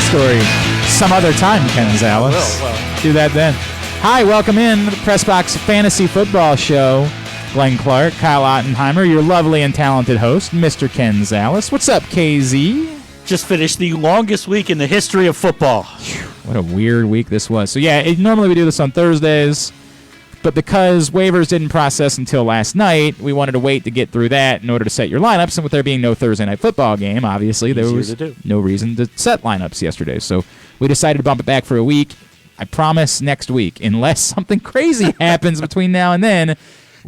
story some other time, Ken Zalis. Well. Do that then. Hi, welcome in to the Pressbox Fantasy Football Show. Glenn Clark, Kyle Ottenheimer, your lovely and talented host, Mr. Ken Zalis. What's up, KZ? Just finished the longest week in the history of football. What a weird week this was. So, yeah, normally we do this on Thursdays, but because waivers didn't process until last night, we wanted to wait to get through that in order to set your lineups. And with there being no Thursday night football game, obviously, there was no reason to set lineups yesterday. So we decided to bump it back for a week. I promise next week, unless something crazy happens between now and then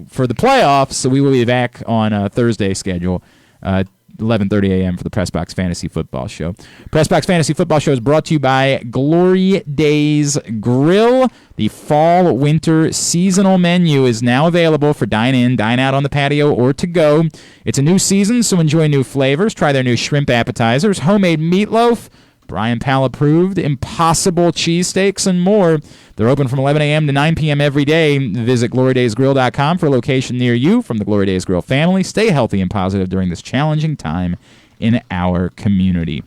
for the playoffs. So we will be back on a Thursday schedule. 11:30 a.m. for the Pressbox Fantasy Football Show. Pressbox Fantasy Football Show is brought to you by Glory Days Grill. The fall-winter seasonal menu is now available for dine-in, dine-out on the patio, or to go. It's a new season, so enjoy new flavors. Try their new shrimp appetizers, homemade meatloaf, Brian Powell approved, Impossible cheesesteaks, and more. They're open from 11 a.m. to 9 p.m. every day. Visit GloryDaysGrill.com for a location near you. From the Glory Days Grill family, stay healthy and positive during this challenging time in our community.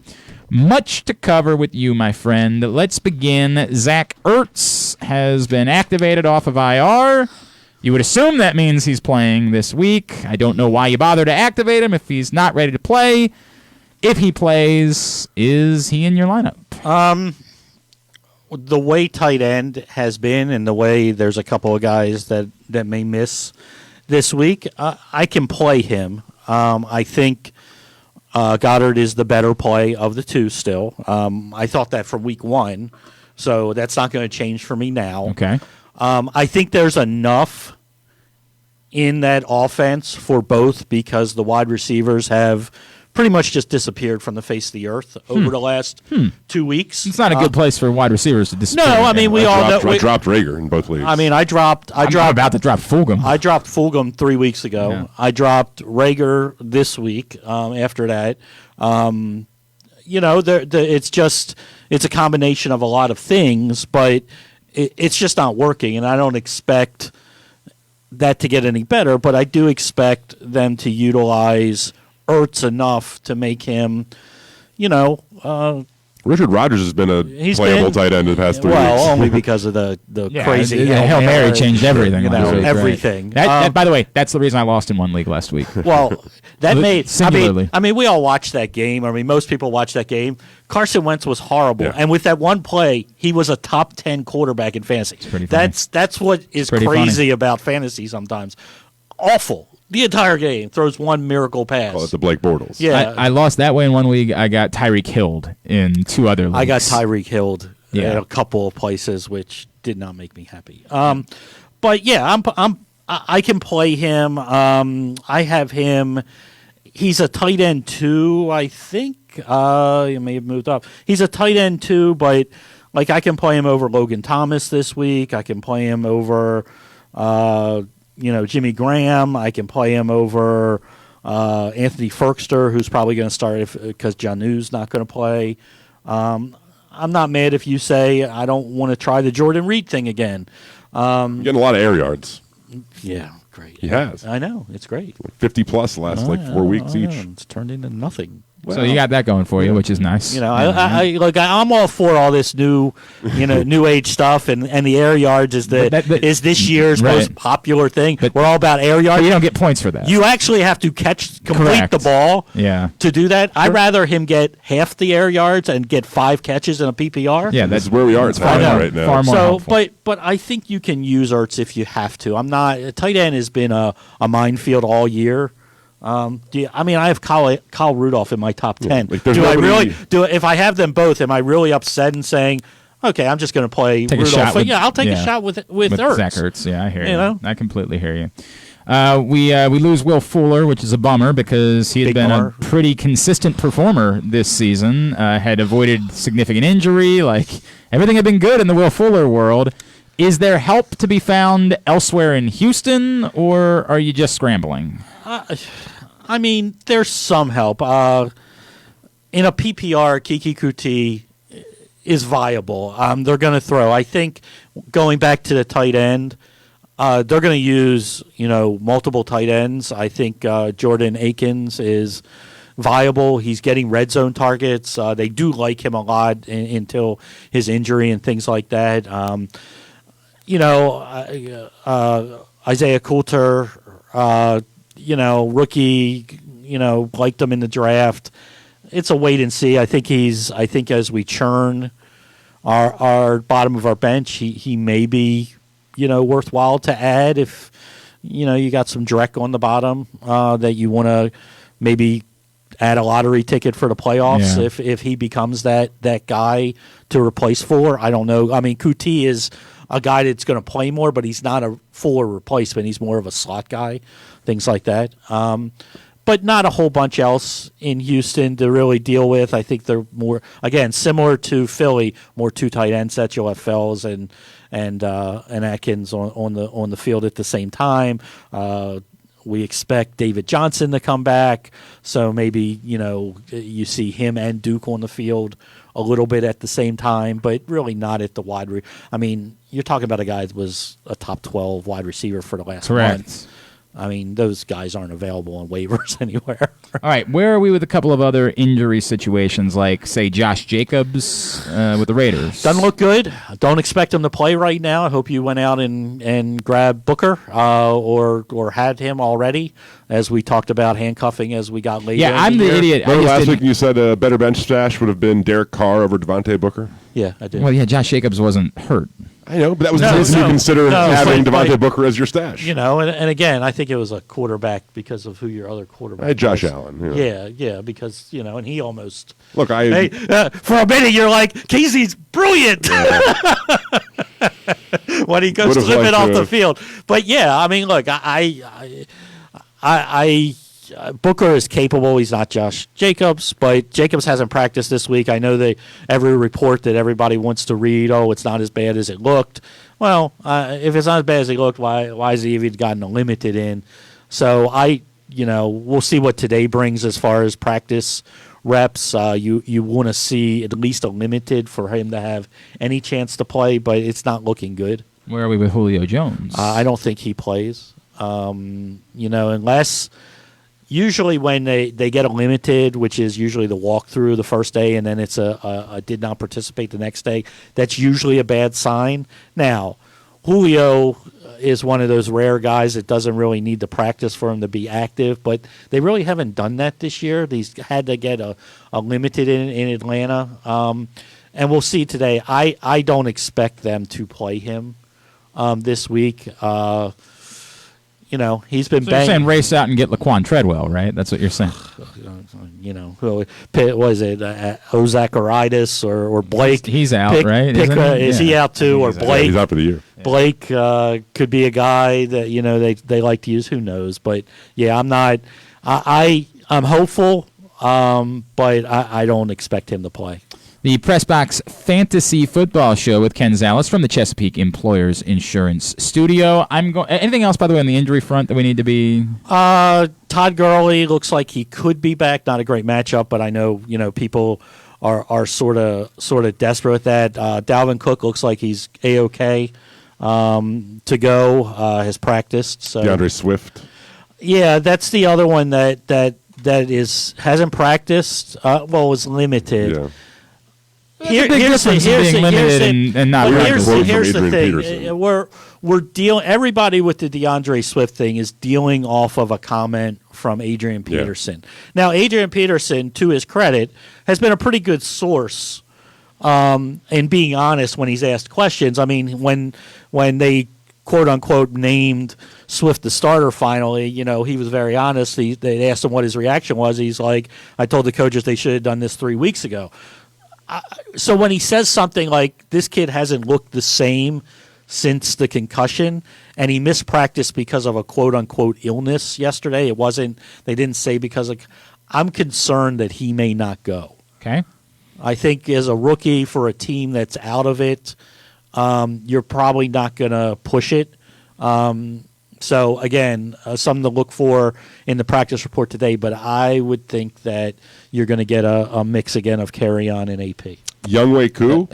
Much to cover with you, my friend. Let's begin. Zach Ertz has been activated off of IR. You would assume that means he's playing this week. I don't know why you bother to activate him if he's not ready to play. If he plays, is he in your lineup? The way tight end has been and the way there's a couple of guys that may miss this week, I can play him. I think Goddard is the better play of the two still. I thought that from week one, so that's not going to change for me now. Okay. I think there's enough in that offense for both because the wide receivers have pretty much just disappeared from the face of the earth over the last 2 weeks. It's not a good place for wide receivers to disappear. No, I mean, I dropped Rager in both leagues. I mean, I dropped I'm about to drop Fulgham. I dropped Fulgham 3 weeks ago. Yeah. I dropped Rager this week after that. It's a combination of a lot of things, but it's just not working, and I don't expect that to get any better, but I do expect them to utilize Ertz enough to make him, Richard Rodgers has been a playable tight end in the past 3 weeks. Well, only because of the crazy Hail Mary changed everything. Everything. Right? By the way, that's the reason I lost in one league last week. Well, that made singularly. I mean, we all watched that game. I mean, most people watched that game. Carson Wentz was horrible, and with that one play, he was a top 10 quarterback in fantasy. It's pretty funny. That's what is crazy about fantasy sometimes. Awful. The entire game throws one miracle pass. Call it the Blake Bortles. Yeah, I lost that way in one league. I got Tyreek Hill in two other leagues. I got Tyreek Hill at a couple of places, which did not make me happy. But yeah, I can play him. I have him. He's a tight end 2, I think. He may have moved up. He's a tight end 2, but like I can play him over Logan Thomas this week. I can play him over. Jimmy Graham. I can play him over Anthony Ferkster, who's probably going to start because Janu's not going to play. I'm not mad if you say I don't want to try the Jordan Reed thing again. Getting a lot of air yards. Yeah, great. He has. I know. It's great. 50-plus the last 4 weeks each. It's turned into nothing. So you got that going for you, which is nice. I'm all for all this new age stuff, and the air yards is is this year's most popular thing. But we're all about air yards. But you don't get points for that. You actually have to complete the ball. To do that. I'd rather him get half the air yards and get 5 catches in a PPR. Yeah, that's where we are. It's fine right now. Far more helpful. But I think you can use Ertz if you have to. Tight end has been a minefield all year. I have Kyle Rudolph in my top 10. If I have them both, am I really upset and saying, okay, I'm just going to play Rudolph? I'll take a shot with Ertz. Zach Ertz. Yeah, I hear you. I completely hear you. We lose Will Fuller, which is a bummer because he had been a pretty consistent performer this season. Had avoided significant injury. Like everything had been good in the Will Fuller world. Is there help to be found elsewhere in Houston, or are you just scrambling? There's some help. In a PPR, Kiki Kuti is viable. They're going to throw. I think going back to the tight end, they're going to use multiple tight ends. I think Jordan Akins is viable. He's getting red zone targets. They do like him a lot until his injury and things like that. Isaiah Coulter, rookie, liked him in the draft. It's a wait and see. I think as we churn our bottom of our bench, he may be, worthwhile to add if, you got some Drek on the bottom that you want to maybe add a lottery ticket for the playoffs if he becomes that guy to replace for. I don't know. I mean, Kuti is a guy that's going to play more, but he's not a full replacement. He's more of a slot guy, things like that. But not a whole bunch else in Houston to really deal with. I think they're more, again, similar to Philly, more two tight end sets. You'll have Fells and Atkins on the field at the same time. We expect David Johnson to come back, so maybe you see him and Duke on the field a little bit at the same time, but really not at the wide. I mean, you're talking about a guy that was a top 12 wide receiver for the last month. I mean, those guys aren't available on waivers anywhere. All right, where are we with a couple of other injury situations, like, say, Josh Jacobs with the Raiders? Doesn't look good. Don't expect him to play right now. I hope you went out and grabbed Booker or had him already, as we talked about handcuffing as we got later. Yeah, I'm the idiot. Remember last week you said a better bench stash would have been Derek Carr over Devontae Booker? Yeah, I did. Well, yeah, Josh Jacobs wasn't hurt. I know, but that was you consider having Devontae Booker as your stash. And again, I think it was a quarterback because of who your other quarterback Josh was. Allen. Yeah, because, and he almost... Look, for a minute, you're like, Casey's brilliant when he goes slipping off the field. But, yeah, I mean, look, Booker is capable. He's not Josh Jacobs, but Jacobs hasn't practiced this week. I know every report that everybody wants to read, it's not as bad as it looked. Well, if it's not as bad as it looked, why has he even gotten a limited in? So we'll see what today brings as far as practice reps. You want to see at least a limited for him to have any chance to play, but it's not looking good. Where are we with Julio Jones? I don't think he plays. Unless... Usually when they get a limited, which is usually the walkthrough the first day, and then it's a did not participate the next day, that's usually a bad sign. Now, Julio is one of those rare guys that doesn't really need to practice for him to be active, but they really haven't done that this year. He's had to get a limited in Atlanta, and we'll see today. I don't expect them to play him this week. He's been so you're saying race out and get Laquan Treadwell, right? That's what you're saying. Was it Ozacharitis or Blake? He's out, right? Is he out too? Or Blake? He's out for the year. Blake could be a guy that they like to use. Who knows? But yeah, I'm not. I'm hopeful, but I don't expect him to play. The Press Box Fantasy Football Show with Ken Zalis from the Chesapeake Employers Insurance Studio. Anything else, by the way, on the injury front that we need to be? Todd Gurley looks like he could be back. Not a great matchup, but I know people are sort of desperate with that. Dalvin Cook looks like he's A-OK to go. Has practiced. So DeAndre Swift. Yeah, that's the other one that hasn't practiced. Was limited. Yeah. Here's the thing. We're dealing. Everybody with the DeAndre Swift thing is dealing off of a comment from Adrian Peterson. Yeah. Now, Adrian Peterson, to his credit, has been a pretty good source in being honest when he's asked questions. I mean, when they quote unquote named Swift the starter finally, he was very honest. They asked him what his reaction was. He's like, I told the coaches they should have done this 3 weeks ago. So when he says something like, this kid hasn't looked the same since the concussion, and he missed practice because of a quote-unquote illness yesterday, they didn't say because of, I'm concerned that he may not go. Okay. I think as a rookie for a team that's out of it, you're probably not going to push it. So, again, something to look for in the practice report today, but I would think that you're going to get a mix again of Carry-On and AP. Younghoe Koo?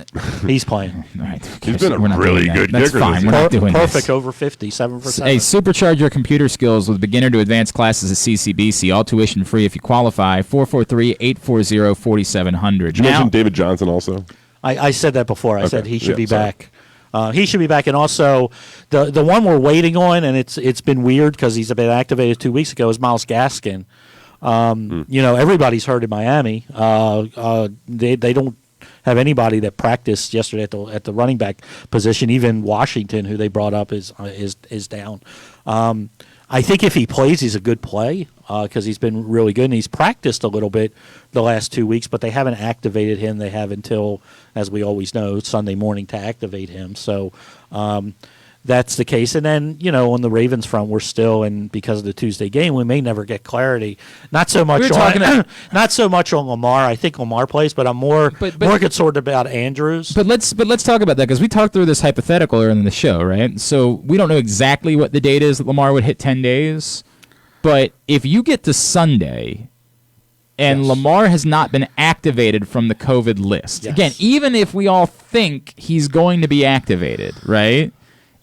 He's playing. All right, He's been a we're not really doing that. good That's kicker fine. this We're year. not doing Perfect this. over 50, 7%. Hey, supercharge your computer skills with beginner to advanced classes at CCBC. All tuition free if you qualify. 443-840-4700. Did you mention David Johnson also? I said that before. I Okay. said he should Yeah, be sorry. back. He should be back, and also the one we're waiting on, and it's been weird because he's been activated 2 weeks ago, is Myles Gaskin. Everybody's hurt in Miami. They don't have anybody that practiced yesterday at the running back position. Even Washington, who they brought up, is down. I think if he plays, he's a good play because he's been really good, and he's practiced a little bit the last 2 weeks, but they haven't activated him. They have until, as we always know, Sunday morning to activate him. So that's the case. And then, on the Ravens front, we're still, and because of the Tuesday game, we may never get clarity. Not so much not so much on Lamar. I think Lamar plays, but I'm more concerned about Andrews. But let's talk about that because we talked through this hypothetical earlier in the show, right? So we don't know exactly what the date is that Lamar would hit 10 days. But if you get to Sunday and Yes. Lamar has not been activated from the COVID list, Yes. again, even if we all think he's going to be activated, right?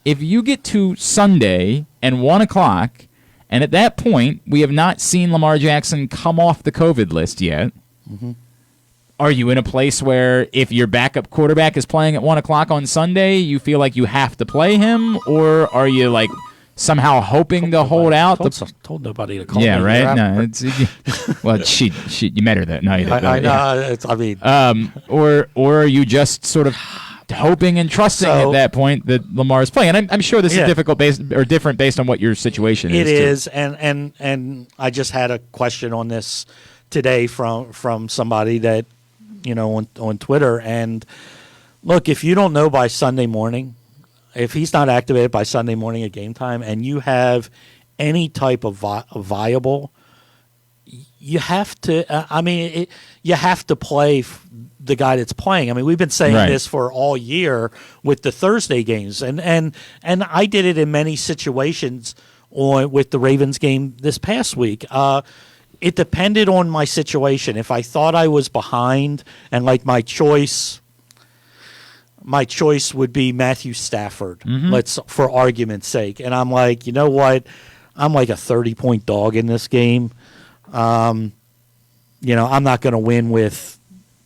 If you get to Sunday and 1 o'clock, and at that point we have not seen Lamar Jackson come off the COVID list yet, are you in a place where if your backup quarterback is playing at 1 o'clock on Sunday, you feel like you have to play him, or are you like somehow hoping to hold out? Told nobody to call Yeah, me. right. No, it's well, she you met her that night. I know. Or are you just sort of hoping and trusting at that point that Lamar is playing? And I'm sure this is difficult different based on what your situation is. It is, and I just had a question on this today from somebody that on Twitter. And look, if you don't know by Sunday morning, if he's not activated by Sunday morning at game time, and you have any type of viable, you have to. You have to play the guy that's playing. I mean, we've been saying this for all year with the Thursday games, and I did it in many situations with the Ravens game this past week. It depended on my situation. If I thought I was behind, and like my choice would be Matthew Stafford. Let's, for argument's sake, and I'm like, you know what? I'm like a 30-point dog in this game. I'm not going to win with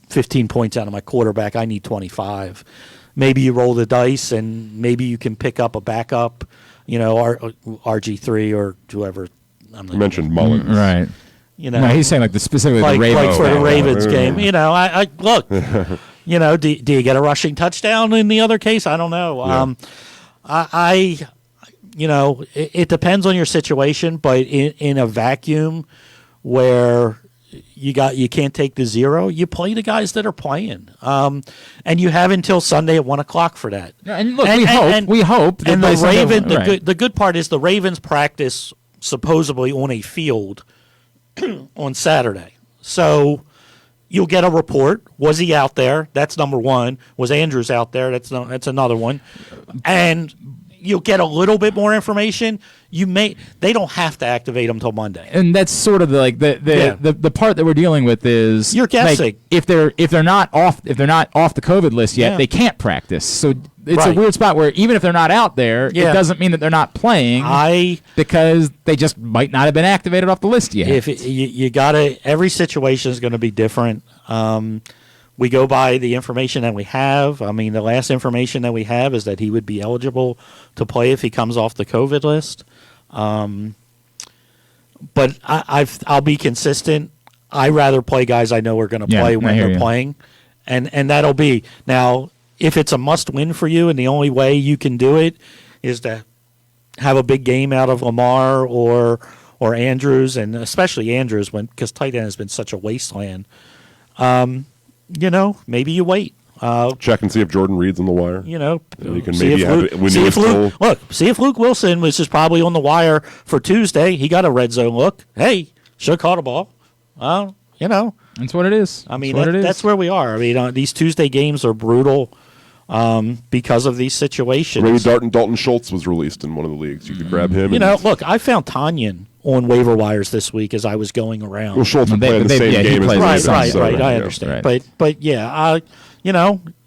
15 points out of my quarterback. I need 25. Maybe you roll the dice, and maybe you can pick up a backup, RG3 or whoever. You mentioned Mullins. Right. No, he's saying specifically the Ravens. Like for the Ravens game. I look, do you get a rushing touchdown in the other case? I don't know. Yeah. It depends on your situation, but in a vacuum where you can't take the zero, you play the guys that are playing, and you have until Sunday at 1 o'clock for that. And look, we hope. And the good part is the Ravens practice supposedly on a field on Saturday, so you'll get a report. Was he out there? That's number one. Was Andrews out there? That's another one, and you'll get a little bit more information. They don't have to activate them until Monday. And that's sort of the part that we're dealing with is you're guessing. If they're not off the COVID list yet, they can't practice. So it's a weird spot where even if they're not out there, it doesn't mean that they're not playing because they just might not have been activated off the list yet. If you gotta, every situation is going to be different. We go by the information that we have. I mean, the last information that we have is that he would be eligible to play if he comes off the COVID list. But I'll be consistent. I rather play guys I know are going to play when they're playing, and that'll be now. If it's a must-win for you, and the only way you can do it is to have a big game out of Lamar or Andrews, and especially Andrews, because tight end has been such a wasteland. Maybe you wait. Check and see if Jordan Reed's on the wire. You can maybe have it when see if Luke Wilson, which is probably on the wire for Tuesday, he got a red zone look. Hey, should have caught a ball. That's what it is. I mean, that's where we are. I mean, these Tuesday games are brutal because of these situations. Maybe Dalton Schultz was released in one of the leagues. You could grab him. Look, I found Tanyan on waiver wires this week as I was going around. Well, Schultz playing the same game as Right. I understand. Right. But yeah,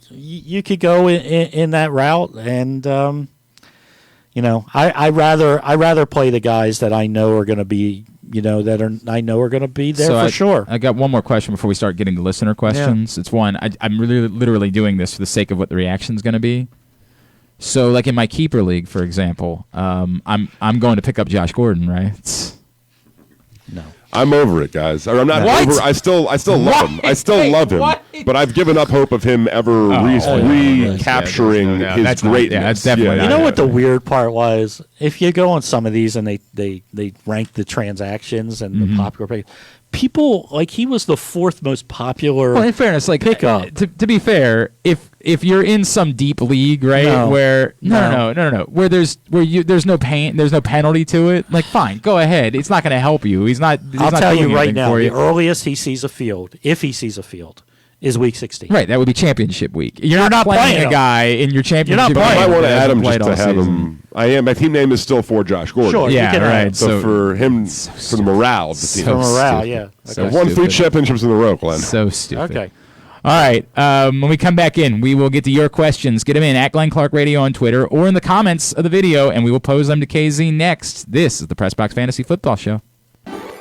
you could go in that route, and I rather play the guys that I know are going to be, are going to be there for sure. I got one more question before we start getting to listener questions. Yeah. It's one. I'm really literally doing this for the sake of what the reaction is going to be. So, like in my keeper league, for example, I'm going to pick up Josh Gordon, right? No. I'm over it, guys. I'm not over. I still love him. I still love him. What? But I've given up hope of him ever recapturing his greatness. That's definitely. You know what the weird part was? If you go on some of these and they rank the transactions and the popular people, like, he was the fourth most popular. Well, in fairness, like pickup. To be fair, if you're in some deep league, right, where where there's no pain, there's no penalty to it, like, fine, go ahead. It's not going to help you. I'll tell you right now, the earliest he sees a field, if he sees a field, is week 16. Right, that would be championship week. You're not playing a guy in your championship. You're not playing. I want to add him just to have him. My team name is still for Josh Gordon. Sure, yeah, right. So for him, for the morale of the team. For morale, yeah. Okay. So won 3 championships in a row, Glenn. So stupid. Okay. All right. When we come back in, we will get to your questions. Get them in at Glenn Clark Radio on Twitter or in the comments of the video, and we will pose them to KZ next. This is the Press Box Fantasy Football Show.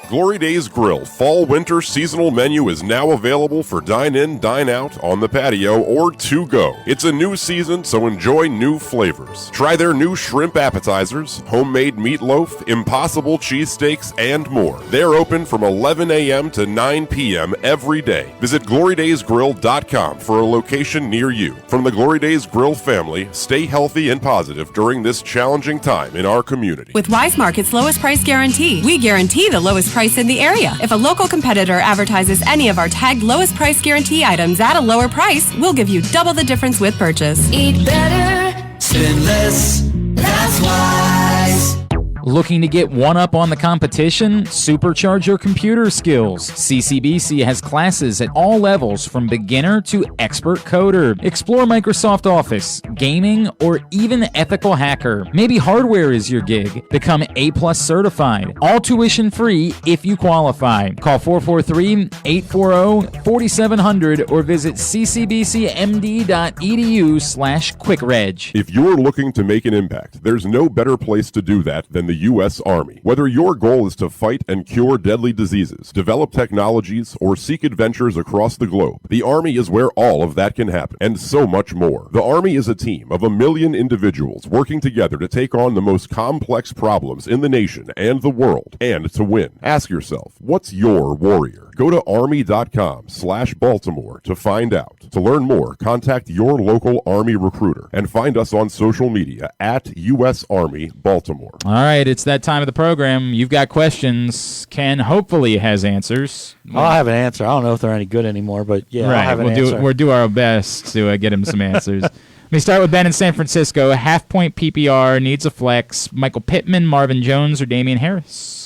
Glory Days Grill Fall/Winter Seasonal Menu is now available for dine-in, dine-out, on the patio, or to go. It's a new season, so enjoy new flavors. Try their new shrimp appetizers, homemade meatloaf, impossible cheesesteaks, and more. They're open from 11 a.m. to 9 p.m. every day. Visit GloryDaysGrill.com for a location near you. From the Glory Days Grill family, stay healthy and positive during this challenging time in our community. With Wise Market's lowest price guarantee, we guarantee the lowest price in the area. If a local competitor advertises any of our tagged lowest price guarantee items at a lower price, we'll give you double the difference with purchase. Eat better, spend less, that's Wise. Looking to get one up on the competition? Supercharge your computer skills. CCBC has classes at all levels from beginner to expert coder. Explore Microsoft Office, gaming, or even ethical hacker. Maybe hardware is your gig. Become A+ certified. All tuition free if you qualify. Call 443-840-4700 or visit ccbcmd.edu/quickreg. If you're looking to make an impact, there's no better place to do that than the U.S. Army. Whether your goal is to fight and cure deadly diseases, develop technologies, or seek adventures across the globe, the Army is where all of that can happen, and so much more. The Army is a team of 1 million individuals working together to take on the most complex problems in the nation and the world, and to win. Ask yourself, what's your warrior? Go to army.com/Baltimore to find out. To learn more, contact your local Army recruiter and find us on social media at U.S. Army Baltimore. All right, it's that time of the program. You've got questions. Ken hopefully has answers. I'll have an answer. I don't know if they're any good anymore, but yeah, right. I'll have an answer. We'll do our best to get him some answers. Let me start with Ben in San Francisco. Half-point PPR, needs a flex. Michael Pittman, Marvin Jones, or Damian Harris?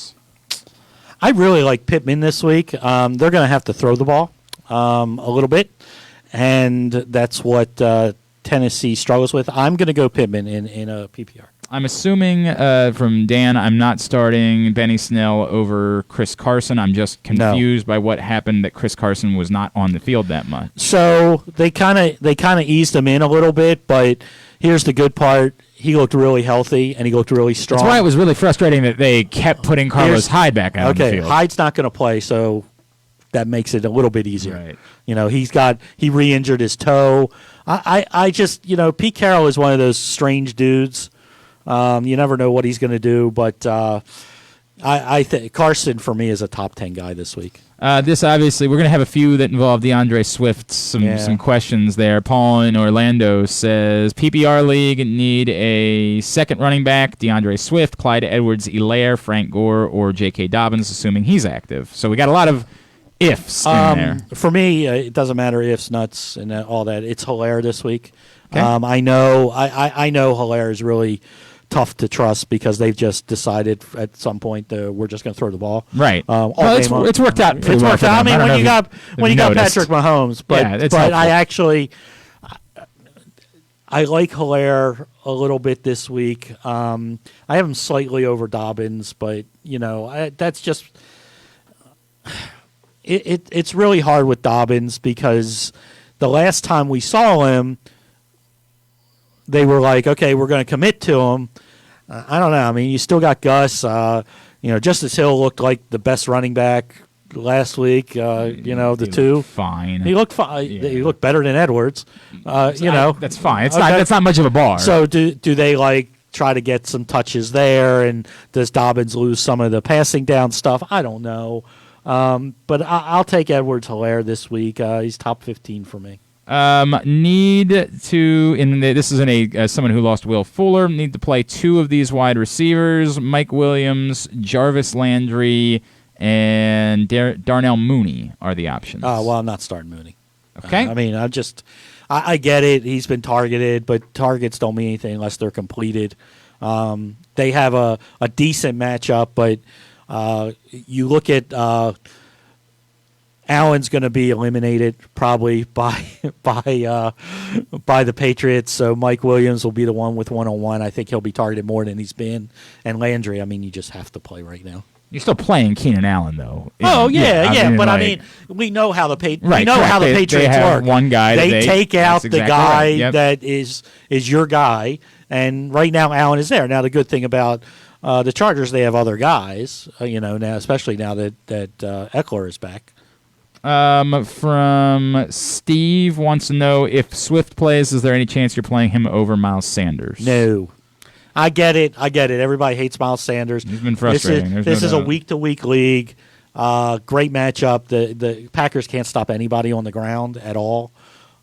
I really like Pittman this week. They're going to have to throw the ball a little bit, and that's what Tennessee struggles with. I'm going to go Pittman in a PPR. I'm assuming from Dan, I'm not starting Benny Snell over Chris Carson. I'm just confused by what happened that Chris Carson was not on the field that much. So they kind of eased him in a little bit, but here's the good part. He looked really healthy, and he looked really strong. That's why it was really frustrating that they kept putting Carlos Hyde back out on the field. Hyde's not going to play, so that makes it a little bit easier. Right. He re-injured his toe. I just, Pete Carroll is one of those strange dudes. You never know what he's going to do, but I think Carson for me is a top 10 guy this week. This obviously, we're going to have a few that involve DeAndre Swift. Some questions there. Paul in Orlando says PPR league need a second running back. DeAndre Swift, Clyde Edwards-Helaire, Frank Gore, or J.K. Dobbins, assuming he's active. So we got a lot of ifs in there. For me, it doesn't matter ifs, nuts, and all that. It's Helaire this week. Okay. I know Helaire is really tough to trust because they've just decided at some point we're just going to throw the ball. Right. It's worked out pretty well. I mean, when you got Patrick Mahomes, but I I like Hilaire a little bit this week. I have him slightly over Dobbins, but that's just it's really hard with Dobbins because the last time we saw him, they were like, okay, we're going to commit to him. I don't know. I mean, you still got Gus. Justice Hill looked like the best running back last week. The two. Fine. He looked fine. Yeah. He looked better than Edwards. That's fine. It's okay. not. That's not much of a bar. So do they try to get some touches there? And does Dobbins lose some of the passing down stuff? I don't know. But I'll take Edwards Hilaire this week. He's top 15 for me. This is in someone who lost Will Fuller. Need to play two of these wide receivers: Mike Williams, Jarvis Landry, and Darnell Mooney are the options. Well, I'm not starting Mooney. Okay. I get it. He's been targeted, but targets don't mean anything unless they're completed. They have a decent matchup, but you look at Allen's going to be eliminated probably by the Patriots. So Mike Williams will be the one with one-on-one. I think he'll be targeted more than he's been. And Landry, you just have to play right now. You're still playing Keenan Allen, though. Oh yeah. We know how the Patriots they have work. One guy they take out the guy right. Yep. that is your guy, and right now Allen is there. Now the good thing about the Chargers, they have other guys. Now, especially now that Eckler is back. From Steve wants to know if Swift plays, is there any chance you're playing him over Miles Sanders? No. I get it. Everybody hates Miles Sanders. He's been frustrating. This is a week-to-week league. Great matchup. The Packers can't stop anybody on the ground at all.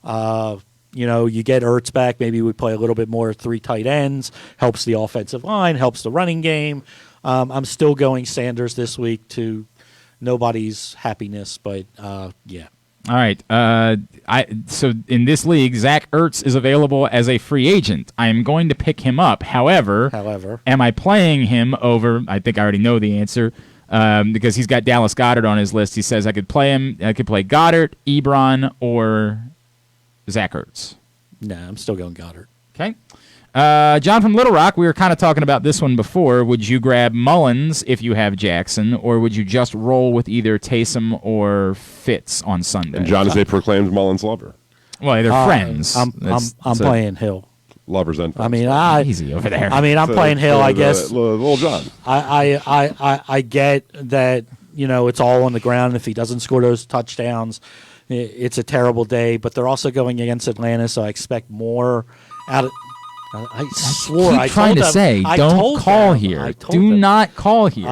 You get Ertz back. Maybe we play a little bit more 3 tight ends. Helps the offensive line. Helps the running game. I'm still going Sanders this week to nobody's happiness, but yeah. All right. So in this league, Zach Ertz is available as a free agent. I am going to pick him up. However, am I playing him over? I think I already know the answer because he's got Dallas Goedert on his list. He says I could play him. I could play Goddard, Ebron, or Zach Ertz. Nah, I'm still going Goddard. Okay. John from Little Rock, we were kind of talking about this one before. Would you grab Mullins if you have Jackson, or would you just roll with either Taysom or Fitz on Sunday? And John is a proclaimed Mullins lover. Well, they're friends. I'm playing Hill. Lovers and friends. Easy over there. I'm playing Hill, I guess. Little John. I get that, it's all on the ground. If he doesn't score those touchdowns, it's a terrible day. But they're also going against Atlanta, so I expect more out of. I swore. I trying to say, don't call here. Do not call here.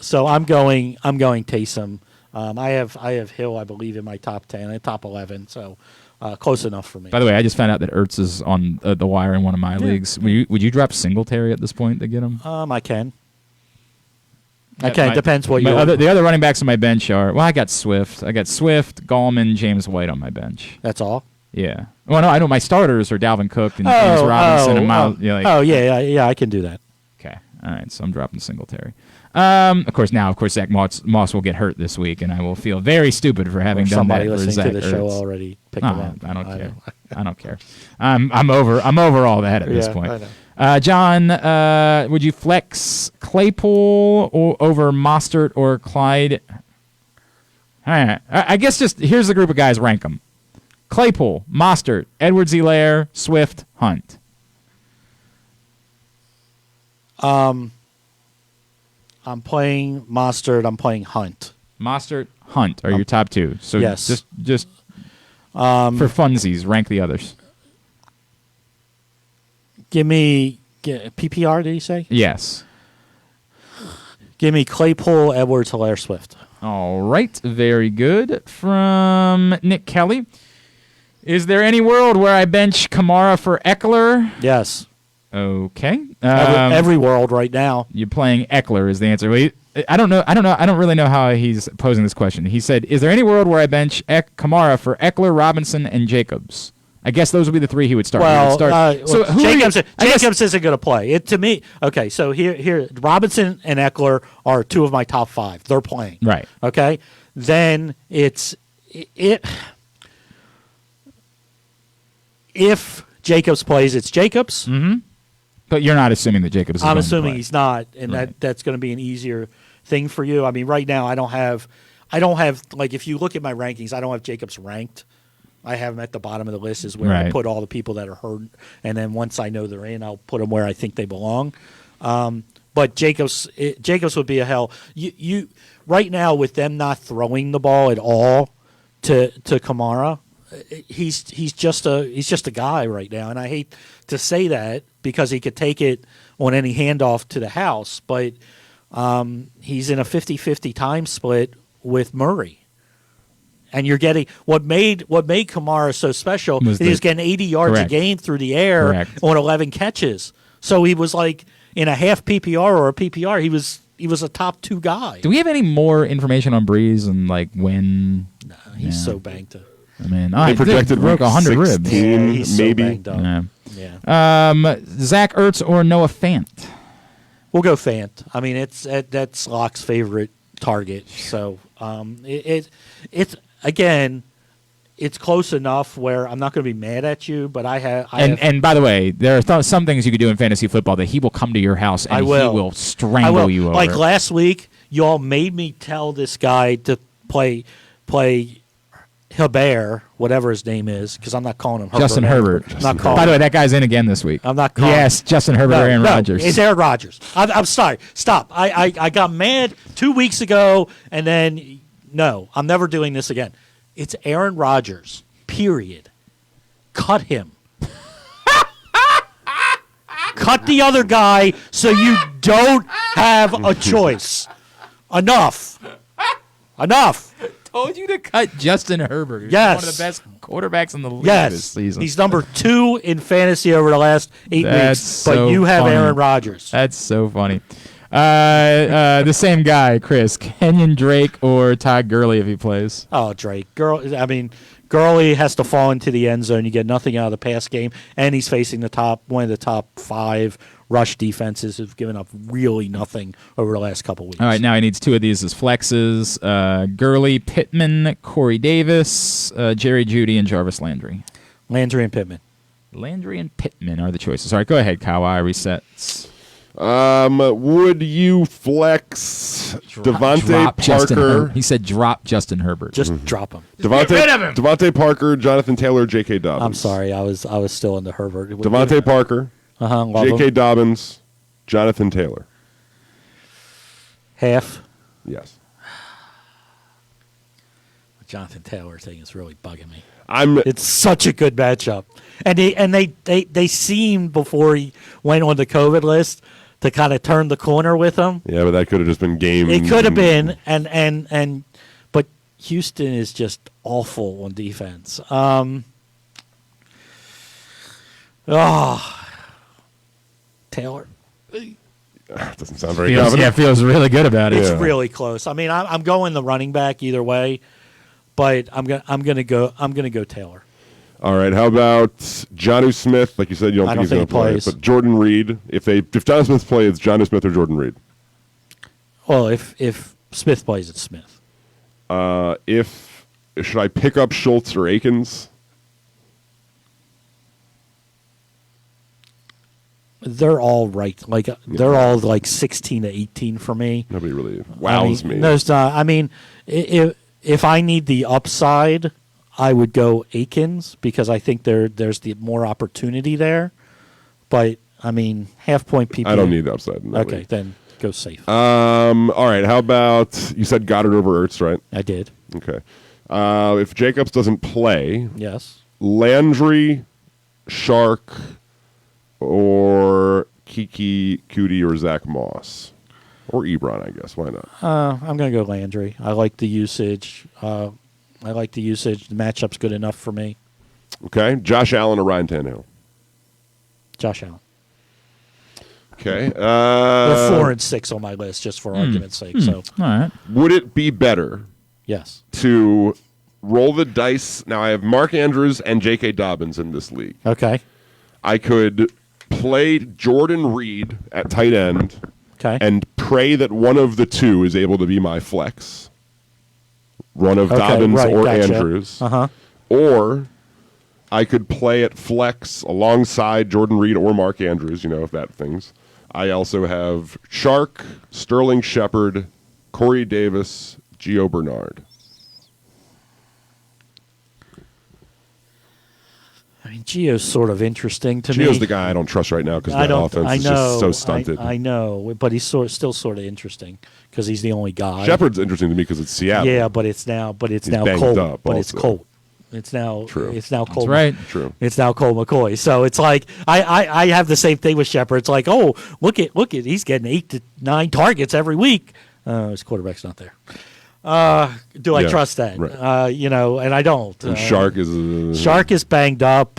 So I'm going Taysom. I have Hill, I believe, in my top 10, top 11. So close enough for me. By the way, I just found out that Ertz is on the wire in one of my leagues. Would you drop Singletary at this point to get him? I can. Depends what you. The other running backs on my bench are. Well, I got Swift, Gallman, James White on my bench. That's all. Yeah. Well, no, I know my starters are Dalvin Cook and James Robinson and Miles. Yeah, I can do that. Okay. All right. So I'm dropping Singletary. Of course, Zach Moss will get hurt this week, and I will feel very stupid for having done that. Somebody listening Zach to the Ertz. show already picked him up. I don't care. I don't care. I'm over all that at this point. I know. John, would you flex Claypool over Mostert or Clyde? All right. I guess just here's the group of guys. Rank them. Claypool, Mostert, Edwards-Helaire, Swift, Hunt. I'm playing Mostert. I'm playing Hunt. Mostert, Hunt are your top two. So yes. just for funsies, rank the others. Give me PPR, did you say? Yes. Give me Claypool, Edwards-Helaire, Swift. All right. Very good. From Nick Kelly. Is there any world where I bench Kamara for Eckler? Yes. Okay. Every world right now. You're playing Eckler is the answer. Well, I don't know. I don't really know how he's posing this question. He said, "Is there any world where I bench Kamara for Eckler, Robinson, and Jacobs?" I guess those would be the three he would start. Well, so Jacobs isn't going to play. To me, okay. So here, Robinson and Eckler are two of my top 5. They're playing. Right. Okay. Then it's. If Jacobs plays, it's Jacobs. Mm-hmm. But you're not assuming that Jacobs is I'm going to assuming play. he's not, and Right. that's going to be an easier thing for you. I mean, right now I don't have like if you look at my rankings, I don't have Jacobs ranked. I have him at the bottom of the list is where I Right. put all the people that are hurt, and then once I know they're in, I'll put them where I think they belong. But Jacobs would be a hell. You right now with them not throwing the ball at all to Kamara, he's just a guy right now, and I hate to say that because he could take it on any handoff to the house, but he's in a 50-50 time split with Murray. And you're getting what made Kamara so special is he was getting 80 yards a game through the air on 11 catches. So he was like in a half PPR or a PPR, he was a top 2 guy. Do we have any more information on Breeze and like when? No, he's so banged up. I mean, they projected broke 100 ribs. Yeah, he's maybe. so banged up. Yeah. Zach Ertz or Noah Fant? We'll go Fant. I mean, that's Locke's favorite target. So it's again, it's close enough where I'm not going to be mad at you, but And by the way, there are some things you could do in fantasy football that he will come to your house and he will strangle you over. Like last week, y'all made me tell this guy to play Herbert, whatever his name is, because I'm not calling him Herbert. Justin Herbert. By the way, that guy's in again this week. I'm not calling. Yes, Justin Herbert or Aaron Rodgers. It's Aaron Rodgers. I'm sorry. Stop. I got mad 2 weeks ago, and then no, I'm never doing this again. It's Aaron Rodgers. Period. Cut him. Cut the other guy so you don't have a choice. Enough. Told you to cut Justin Herbert. He's Yes. one of the best quarterbacks in the league Yes. this season. He's number 2 in fantasy over the last 8 That's weeks, but so you have funny. Aaron Rodgers. That's so funny. The same guy, Chris. Kenyon Drake or Todd Gurley if he plays. Oh, Drake. Gurley has to fall into the end zone. You get nothing out of the pass game, and he's facing one of the top 5 rush defenses who've given up really nothing over the last couple weeks. All right, now he needs 2 of these as flexes. Gurley, Pittman, Corey Davis, Jerry Jeudy, and Jarvis Landry. Landry and Pittman. Landry and Pittman are the choices. All right, go ahead, Kyle. I resets. Would you flex Devontae Parker? He said drop Justin Herbert. Just drop him. Devontae Parker, Jonathan Taylor, J.K. Dobbins. I'm sorry, I was still in the Herbert. Devontae Parker, J.K. Dobbins, Jonathan Taylor. Half. Yes. The Jonathan Taylor thing is really bugging me. It's such a good matchup, and they seemed before he went on the COVID list to kind of turn the corner with him. Yeah, but that could have just been game. It could have been, but Houston is just awful on defense. Taylor. Doesn't sound very confident. Yeah, feels really good about it. It's really close. I mean, I'm going the running back either way, but I'm gonna go Taylor. All right. How about Jonnu Smith? Like you said, you don't think he's going to play. But Jordan Reed. If Jonnu Smith plays, it's Jonnu Smith or Jordan Reed. Well, if Smith plays, it's Smith. Should I pick up Schultz or Akins? They're all right. They're all like 16 to 18 for me. Nobody really wows me. There's not. I mean, if I need the upside, I would go Akins because I think there's the more opportunity there. But I mean, half-point PPR. I don't need the upside. Okay, then go safe. All right. How about you said Goddard over Ertz, right? I did. Okay. If Jacobs doesn't play, Yes. Landry, Shark, or Kiki Cootie or Zach Moss. Or Ebron, I guess. Why not? I'm going to go Landry. I like the usage. The matchup's good enough for me. Okay. Josh Allen or Ryan Tannehill? Josh Allen. Okay. We're 4 and 6 on my list, just for argument's sake. So, all right. Would it be better yes, to roll the dice? Now, I have Mark Andrews and J.K. Dobbins in this league. Okay. I could play Jordan Reed at tight end and pray that one of the two is able to be my flex. One of Dobbins or gotcha. Andrews. Uh-huh. Or I could play at flex alongside Jordan Reed or Mark Andrews, if that things. I also have Shark, Sterling Shepard, Corey Davis, Gio Bernard. I mean, Gio's sort of interesting to me. Gio's the guy I don't trust right now because that offense is just so stunted. I know, but he's still sort of interesting because he's the only guy. Shepard's interesting to me because it's Seattle. Yeah, but it's now Colt. But it's Colt. It's now True. It's now Colt. That's right. True. It's now Colt McCoy. So it's like I have the same thing with Shepard. It's like, oh, look at he's getting 8 to 9 targets every week. His quarterback's not there. Do I trust that? Right. And I don't. And Shark is banged up.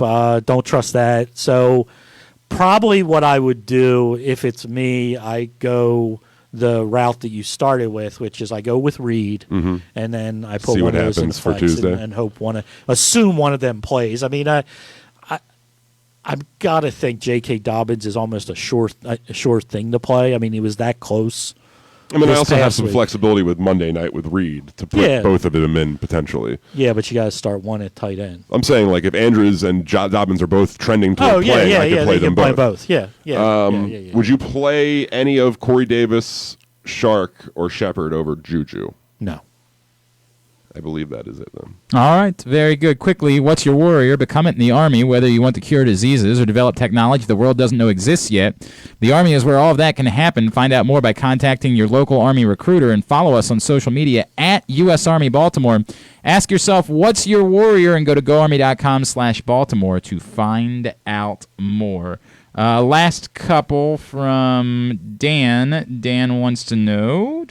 Don't trust that. So probably what I would do if it's me, I go the route that you started with, which is I go with Reed, and then I put one of those in the flex and hope assume one of them plays. I mean, I've got to think J.K. Dobbins is almost a sure thing to play. I mean, he was that close. I mean, I also have some flexibility with Monday night with Reed to put both of them in potentially. Yeah, but you got to start one at tight end. I'm saying, like, if Andrews and Dobbins are both trending toward playing, I could play them both. Yeah. Would you play any of Corey Davis, Shark, or Shepard over Juju? No. I believe that is it then. All right, very good. Quickly, what's your warrior? Become it in the Army, whether you want to cure diseases or develop technology the world doesn't know exists yet. The Army is where all of that can happen. Find out more by contacting your local Army recruiter and follow us on social media at U.S. Army Baltimore. Ask yourself, what's your warrior? And go to goarmy.com/Baltimore to find out more. Last couple from Dan. Dan wants to know...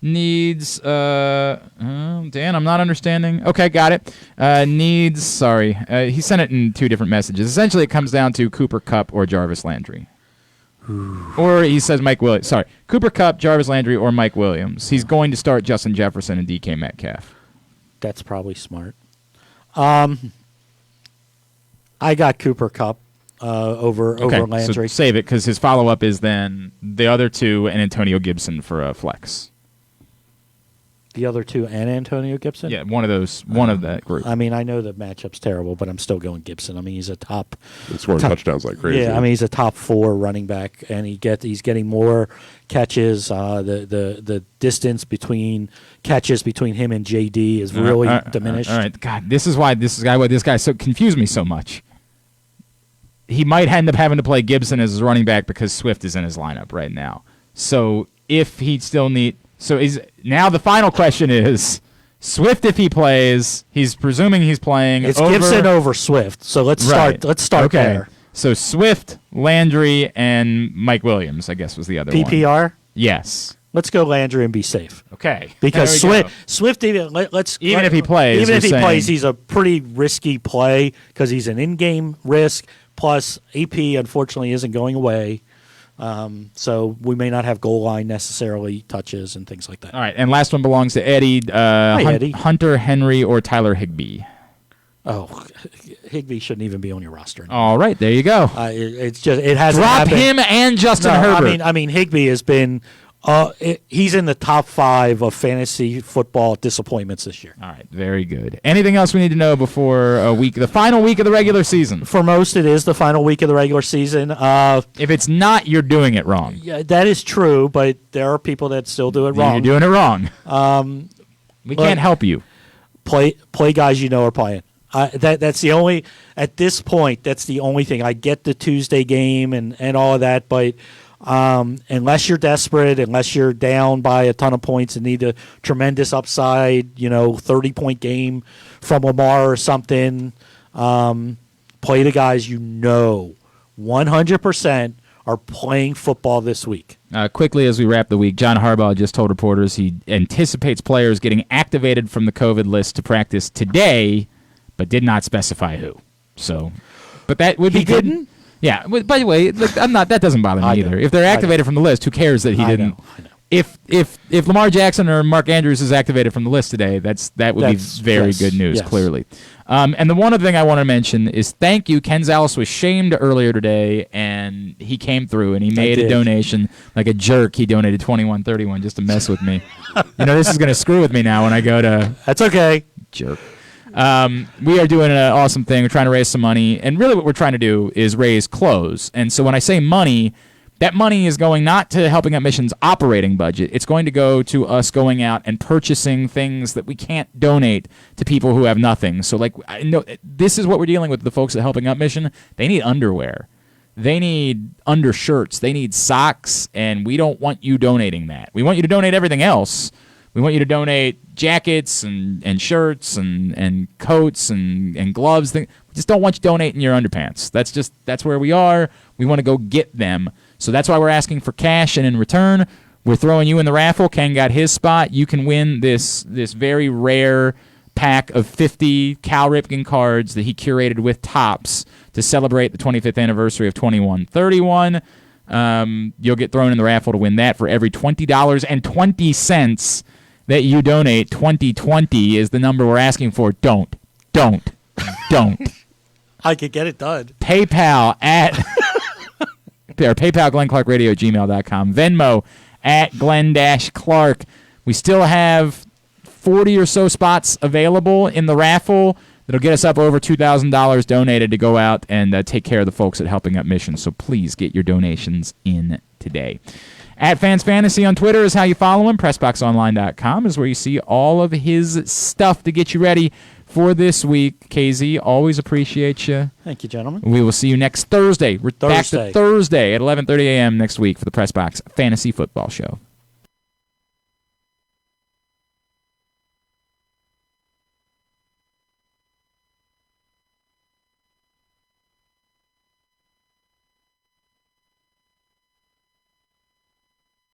Needs, Dan, I'm not understanding. Okay, got it. He sent it in 2 different messages. Essentially, it comes down to Cooper Kupp or Jarvis Landry. Or he says Mike Williams. Sorry, Cooper Kupp, Jarvis Landry, or Mike Williams. He's going to start Justin Jefferson and DK Metcalf. That's probably smart. I got Cooper Kupp over Landry. So save it because his follow-up is then the other 2 and Antonio Gibson for a flex. The other 2 and Antonio Gibson? Yeah, one of that group. I mean, I know the matchup's terrible, but I'm still going Gibson. I mean, he's a top. He's scoring touchdowns like crazy. Yeah, I mean, he's a top 4 running back, and he's getting more catches. The distance between catches between him and JD is really diminished. All right, God, this is why this guy so confused me so much. He might end up having to play Gibson as his running back because Swift is in his lineup right now. So if he'd still need. So now the final question is, Swift, if he plays, he's presuming he's playing. It's Gibson over Swift. So let's start there. So Swift, Landry, and Mike Williams, I guess, was the other one. PPR? Yes. Let's go Landry and be safe. Okay. Because Swift, even if he plays, he's a pretty risky play because he's an in-game risk. Plus, AP unfortunately isn't going away. So we may not have goal line necessarily touches and things like that. All right, and last one belongs to Eddie. Eddie. Hunter Henry or Tyler Higbee? Oh, Higbee shouldn't even be on your roster anymore. All right, there you go. It hasn't Drop happened. him and Justin Herbert. I mean, Higbee has been. He's in the top 5 of fantasy football disappointments this year. All right, very good. Anything else we need to know before the final week of the regular season? For most, it is the final week of the regular season. If it's not, you're doing it wrong. Yeah, that is true, but there are people that still do it wrong. You're doing it wrong. We can't help you. Play guys you know are playing. That's the only at this point. That's the only thing. I get the Tuesday game and all of that, but. Unless you're desperate, unless you're down by a ton of points and need a tremendous upside, 30-point game from Lamar or something, play the guys 100% are playing football this week. Quickly, as we wrap the week, John Harbaugh just told reporters he anticipates players getting activated from the COVID list to practice today, but did not specify who. So, but that would be good. Didn't? Yeah. By the way, look, that doesn't bother me either. If they're activated from the list, who cares that he didn't? I know. If Lamar Jackson or Mark Andrews is activated from the list today, that would be very good news. Yes. Clearly. And the one other thing I want to mention is thank you. Ken Zalis was shamed earlier today, and he came through and he made a donation like a jerk. He donated $21.31 just to mess with me. This is going to screw with me now when I go to. That's okay. Jerk. We are doing an awesome thing. We're trying to raise some money, and really what we're trying to do is raise clothes. And so when I say money, that money is going not to Helping Out Mission's operating budget. It's going to go to us going out and purchasing things that we can't donate to people who have nothing. So, like, I know this is what we're dealing with the folks at Helping Out Mission. They need underwear. They need undershirts. They need socks, and we don't want you donating that. We want you to donate everything else. We want you to donate jackets and shirts and coats and gloves. We just don't want you donating your underpants. That's where we are. We want to go get them. So that's why we're asking for cash, and in return, we're throwing you in the raffle. Ken got his spot. You can win this very rare pack of 50 Cal Ripken cards that he curated with Topps to celebrate the 25th anniversary of 2131. You'll get thrown in the raffle to win that for every $20.20 that you donate. 2020 is the number we're asking for. Don't. I could get it done. PayPal at PayPal GlennClarkRadio@gmail.com. Venmo at Glenn-Clark. We still have 40 or so spots available in the raffle. That'll get us up over $2,000 donated to go out and take care of the folks at Helping Out Mission. So please get your donations in today. At Fans Fantasy on Twitter is how you follow him. PressBoxOnline.com is where you see all of his stuff to get you ready for this week. KZ, always appreciate you. Thank you, gentlemen. We will see you next Thursday. We're back to Thursday at 11:30 a.m. next week for the Press Box Fantasy Football Show.